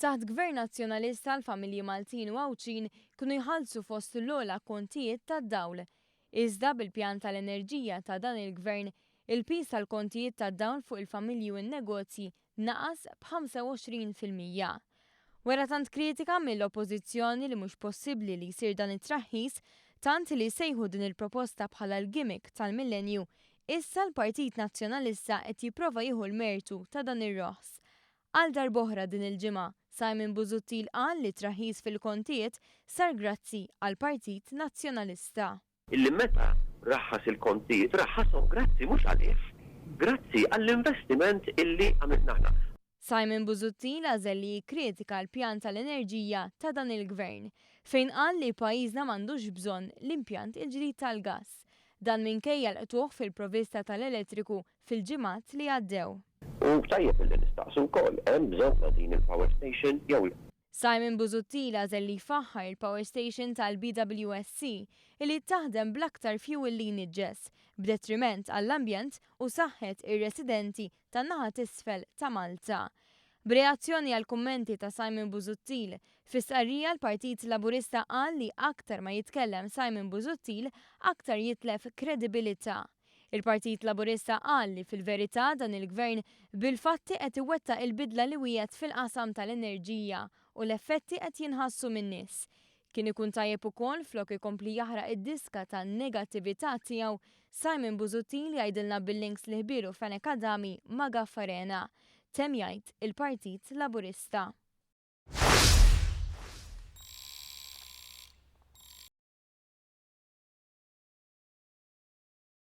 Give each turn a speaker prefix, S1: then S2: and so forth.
S1: Taħt Gvern Nazzjonalista l-familji Maltin u Għawċin kienu jħallsu fost l-ogħla kontijiet tad-dawl. Iżda bil-pjan tal-enerġija ta' dan il-gvern, il-pis tal-kontijiet tad-dawl fuq il-familji u n-negozji naqas b'25%. Wara tant kritika mill-oppożizzjoni li mhux possibbli li jsir dan it-traħħis, tant li sejħu din il-proposta bħala l-gimmick tal-millenju, issa l-Partit Nazzjonalista qed jipprova jieħu l-mertu ta' dan ir-roħs. Għal darb'oħra din il-ġimgħa, Simon Busuttil qal li traħis fil-kontijiet sar grazzi għal Partit Nazzjonalista.
S2: Illi meta raħħas il-kontijiet, raħħashom grazzi mhux għalih. Grazzi għall-investiment illi għamilna aħna.
S1: Simon Busuttil għażel li jikkritika l-pjan tal-enerġija ta' dan il-gvern, fejn qal li pajjiżna m'għandux bżonn l-impjant il-ġdid tal-gass. Dan minkejja l-qtuħ fil-provvista tal-elettriku fil-ġimgħat li għaddew.
S2: U tajjeb illi nistaqsu wkoll hemm bżonn ta' din il-power station jew le.
S1: Simon Busuttil għażel li jfaħħar il-power station tal-BWSC illi taħdem bl-aktar fuel li niġġes b'detriment għall-ambjent u saħħet ir-residenti tan-naħa t'isfel ta' Malta. B'reazzjoni għal kummenti ta' Simon Busuttil, fis-sqarrija l-Partit Laburista qal li aktar ma jitkellem Simon Busuttil aktar jitlef kredibilità. Il-Partit Laburista qal li fil-verità dan il-gvern bil-fatti qed iwettaq il-bidla li wiegħed fil-qasam tal-enerġija u l-effetti qed jinħassu min-nies. Kien ikun tajjeb ukoll flok ikompli jaħraq id-diska tan-negattività tiegħu, Simon Busuttil jgħidilna bil-links li ħbieru Fenek Adami ma' Gaffarena. Tem jgħid il-Partit Laburista.